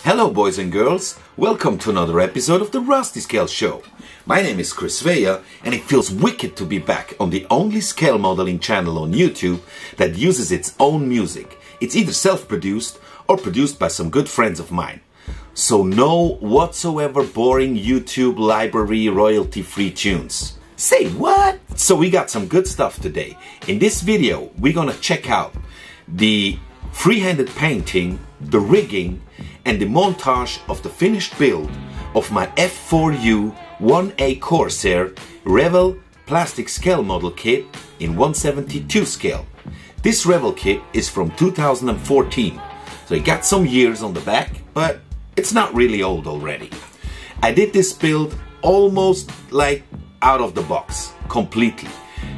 Hello boys and girls, welcome to another episode of the Rustyscale show. My name is Vella and it feels wicked to be back on the only scale modeling channel on YouTube that uses its own music. It's either self-produced or produced by some good friends of mine. So no whatsoever boring YouTube library royalty-free tunes. Say what? So we got some good stuff today. In this video we're gonna check out the freehanded painting, the rigging and the montage of the finished build of my F4U 1A Corsair Revell plastic scale model kit in 1/72 scale. This Revell kit is from 2014, so it got some years on the back, but it's not really old already. I did this build almost like out of the box, completely.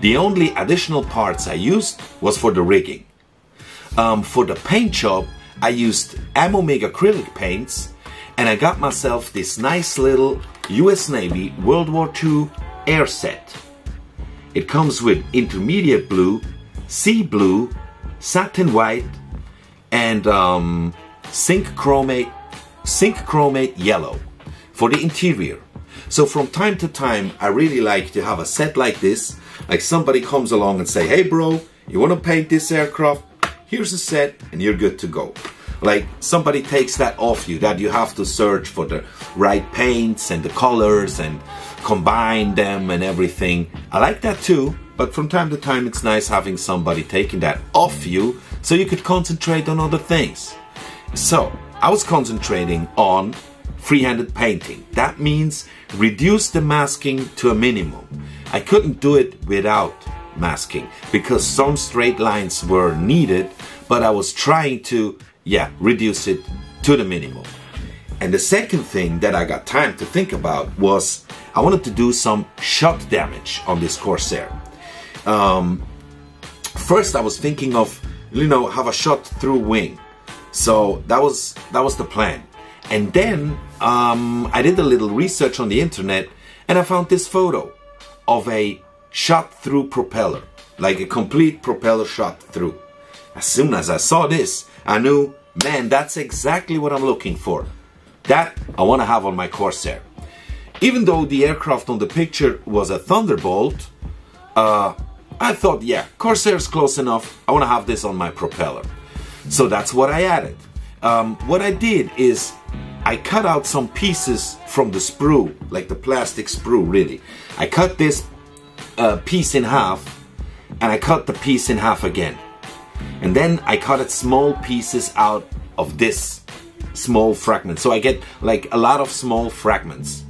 The only additional parts I used was for the rigging. For the paint job, I used Amomeg acrylic paints and I got myself this nice little US Navy World War II air set. It comes with intermediate blue, sea blue, satin white and zinc chromate yellow for the interior. So from time to time I really like to have a set like this, like somebody comes along and say, hey bro, you want to paint this aircraft? Here's a set and you're good to go. Like somebody takes that off you, that you have to search for the right paints and the colors and combine them and everything. I like that too, but from time to time it's nice having somebody taking that off you so you could concentrate on other things. So I was concentrating on freehanded painting. That means reduce the masking to a minimum. I couldn't do it without masking because some straight lines were needed, but I was trying to reduce it to the minimum. And the second thing that I got time to think about was I wanted to do some shot damage on this Corsair. First I was thinking of, have a shot through wing. So that was the plan. And then I did a little research on the internet and I found this photo of a shot through propeller, like a complete propeller shot through. As soon as I saw this, I knew, man, that's exactly what I'm looking for. That I want to have on my Corsair. Even though the aircraft on the picture was a Thunderbolt, I thought, yeah, Corsair's close enough. I want to have this on my propeller. So that's what I added. What I did is I cut out some pieces from the sprue, like the plastic sprue, really. I cut this piece in half and I cut the piece in half again. And then I cut small pieces out of this small fragment. So I get like a lot of small fragments.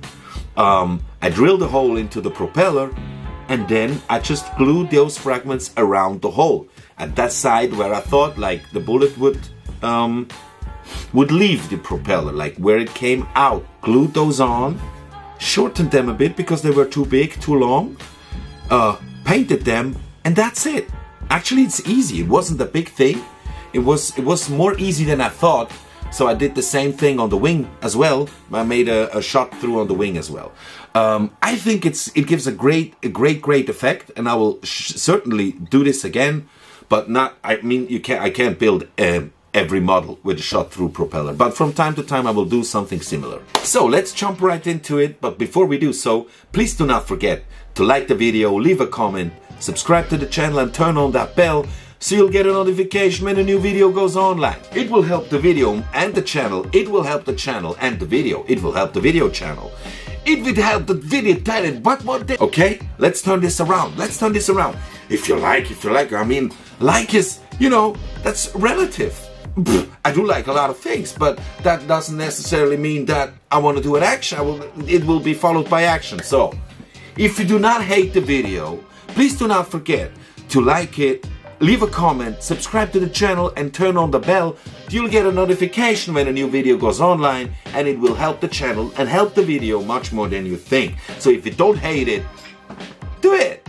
I drilled a hole into the propeller and then I just glued those fragments around the hole. At that side where I thought like the bullet would leave the propeller, like where it came out. Glued those on, shortened them a bit because they were too big, too long. Painted them and that's it. Actually, it's easy. It wasn't a big thing. It was more easy than I thought. So I did the same thing on the wing as well. I made a shot through on the wing as well. I think it gives a great effect, and I will certainly do this again. But not. I mean, I can't build every model with a shot through propeller. But from time to time, I will do something similar. So let's jump right into it. But before we do so, please do not forget to like the video, leave a comment, subscribe to the channel and turn on that bell so you'll get a notification when a new video goes online. It will help the video and the channel. It will help the channel and the video. It will help the video channel. It will help the video talent. What more? Okay, let's turn this around. Let's turn this around. If you like, I mean, like is, that's relative. I do like a lot of things, but that doesn't necessarily mean that I want to do an action. It will be followed by action. So, if you do not hate the video, please do not forget to like it, leave a comment, subscribe to the channel and turn on the bell. You'll get a notification when a new video goes online and it will help the channel and help the video much more than you think. So if you don't hate it, do it!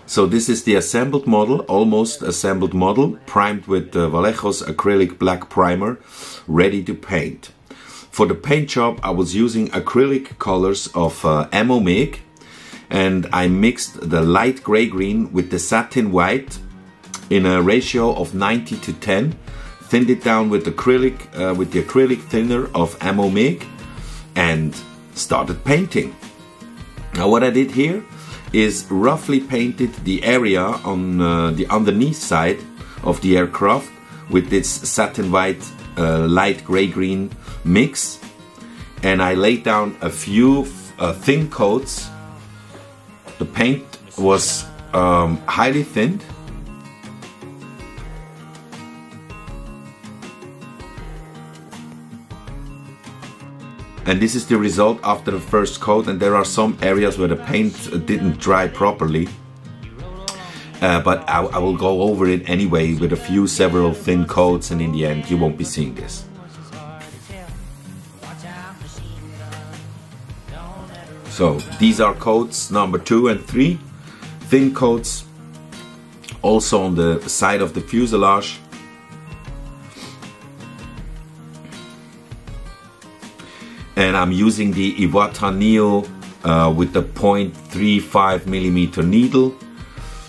So this is the assembled model, almost assembled model, primed with Vallejo's acrylic black primer, ready to paint. For the paint job, I was using acrylic colors of Ammo Make, and I mixed the light gray-green with the satin white in a ratio of 90:10, thinned it down with acrylic, with the acrylic thinner of Ammo Make, and started painting. Now what I did here is roughly painted the area on the underneath side of the aircraft with this satin white light gray-green mix, and I laid down a few thin coats. The paint was highly thinned. And this is the result after the first coat, and there are some areas where the paint didn't dry properly. But I will go over it anyway with several thin coats, and in the end you won't be seeing this. So these are coats number 2 and 3, thin coats also on the side of the fuselage. And I'm using the Iwata Neo with the 0.35mm needle.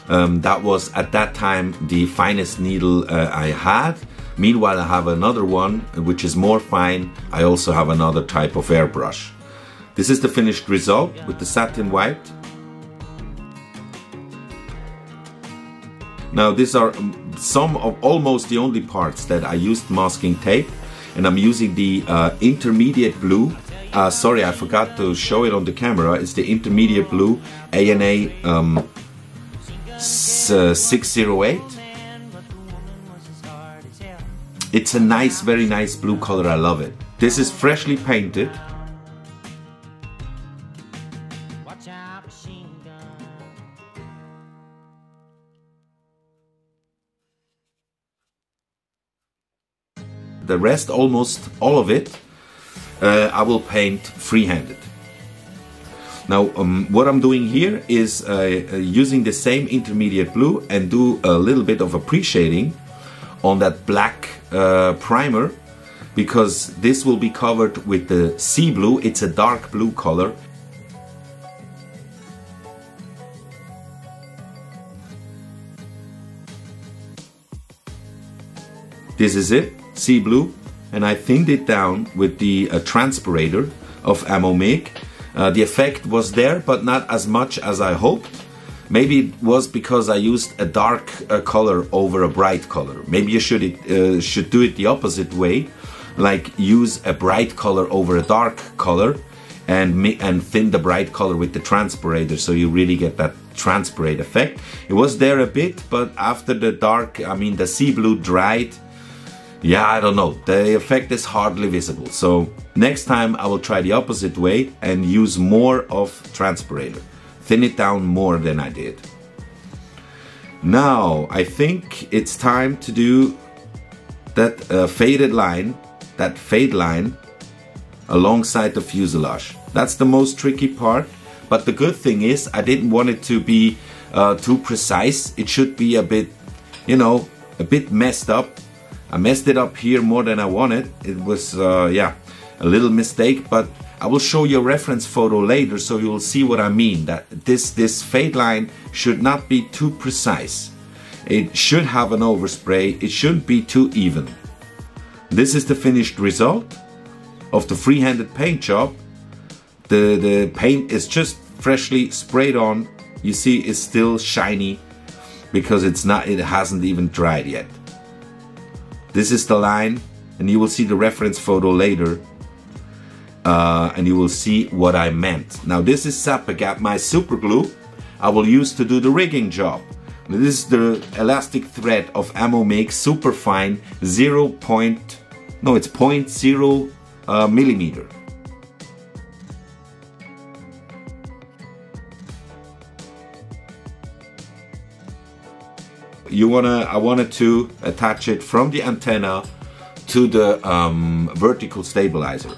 That was at that time the finest needle I had. Meanwhile, I have another one which is more fine. I also have another type of airbrush. This is the finished result with the satin white. Now these are some of almost the only parts that I used masking tape, and I'm using the intermediate blue. Sorry, I forgot to show it on the camera. It's the intermediate blue ANA 608. It's a nice, very nice blue color. I love it. This is freshly painted. The rest, almost all of it, I will paint freehanded. Now what I'm doing here is using the same intermediate blue and do a little bit of a pre-shading on that black primer, because this will be covered with the sea blue. It's a dark blue color. This is it, sea blue, and I thinned it down with the transpirator of Ammo Make. The effect was there, but not as much as I hoped. Maybe it was because I used a dark color over a bright color. Maybe you should do it the opposite way, like use a bright color over a dark color and thin the bright color with the transpirator, so you really get that transpirate effect. It was there a bit, but after the dark, I mean the sea blue dried, yeah, I don't know, the effect is hardly visible. So next time I will try the opposite way and use more of transpirator. Thin it down more than I did. Now I think it's time to do that faded line, that fade line alongside the fuselage. That's the most tricky part, but the good thing is I didn't want it to be too precise. It should be a bit, you know, a bit messed up. I messed it up here more than I wanted. It was, yeah, a little mistake, but I will show you a reference photo later so you will see what I mean, that this fade line should not be too precise. It should have an overspray. It shouldn't be too even. This is the finished result of the freehanded paint job. The paint is just freshly sprayed on. You see it's still shiny because it hasn't even dried yet. This is the line, and you will see the reference photo later, and you will see what I meant. Now this is Sapagap, my super glue I will use to do the rigging job. Now, this is the elastic thread of Ammo Make super fine 0.0 millimeter. I wanted to attach it from the antenna to the vertical stabilizer.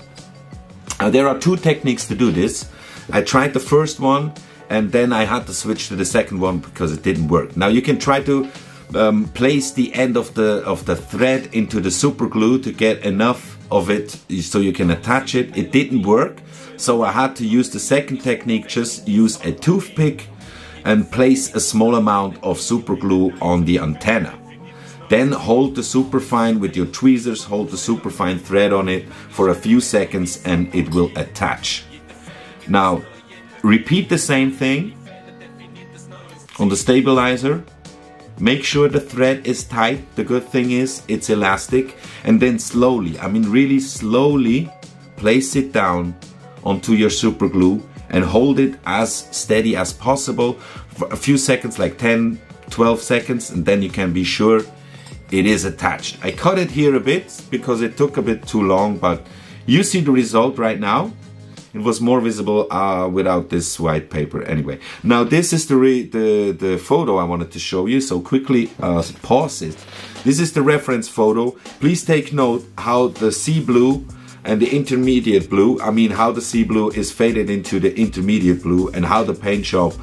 There are two techniques to do this. I tried the first one and then I had to switch to the second one because it didn't work. Now you can try to place the end of the thread into the super glue to get enough of it so you can attach it. It didn't work, so I had to use the second technique, just use a toothpick and place a small amount of super glue on the antenna. Then hold the superfine with your tweezers, hold the superfine thread on it for a few seconds and it will attach. Now repeat the same thing on the stabilizer. Make sure the thread is tight. The good thing is it's elastic. And then slowly, I mean really slowly, place it down onto your super glue and hold it as steady as possible for a few seconds, like 10-12 seconds, and then you can be sure it is attached. I cut it here a bit because it took a bit too long, but you see the result right now. It was more visible without this white paper. Anyway, now this is the photo I wanted to show you, so quickly pause it. This is the reference photo. Please take note how the sea blue and the intermediate blue, I mean how the sea blue is faded into the intermediate blue, and how the paint job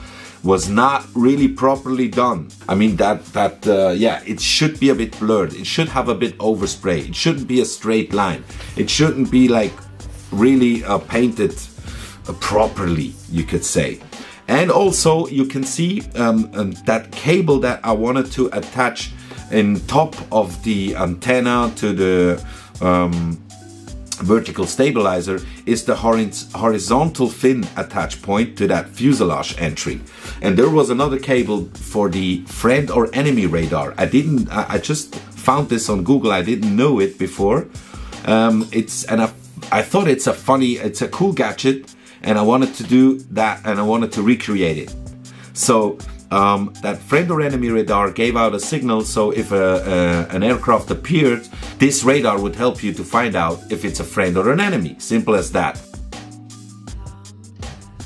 was not really properly done. I mean yeah, it should be a bit blurred. It should have a bit overspray. It shouldn't be a straight line. It shouldn't be like really painted properly, you could say. And also you can see that cable that I wanted to attach in top of the antenna to the vertical stabilizer is the horizontal fin attach point to that fuselage entry. And there was another cable for the friend or enemy radar. I just found this on Google. I didn't know it before. I thought it's a cool gadget, and I wanted to do that, and I wanted to recreate it. So that friend or enemy radar gave out a signal, so if an aircraft appeared, this radar would help you to find out if it's a friend or an enemy. Simple as that.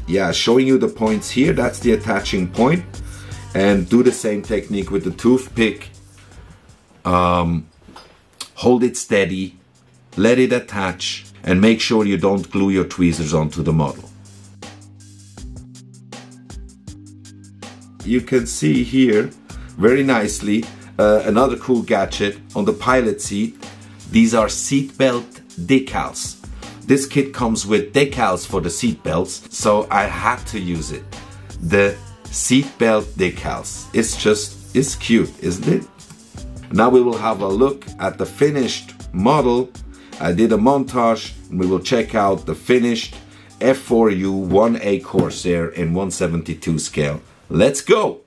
Yeah, showing you the points here, that's the attaching point. And do the same technique with the toothpick. Hold it steady, let it attach, and make sure you don't glue your tweezers onto the model. You can see here very nicely another cool gadget on the pilot seat. These are seatbelt decals. This kit comes with decals for the seat belts, so I had to use it. The seatbelt decals. It's cute, isn't it? Now we will have a look at the finished model. I did a montage and we will check out the finished F4U 1A Corsair in 1/72 scale. Let's go!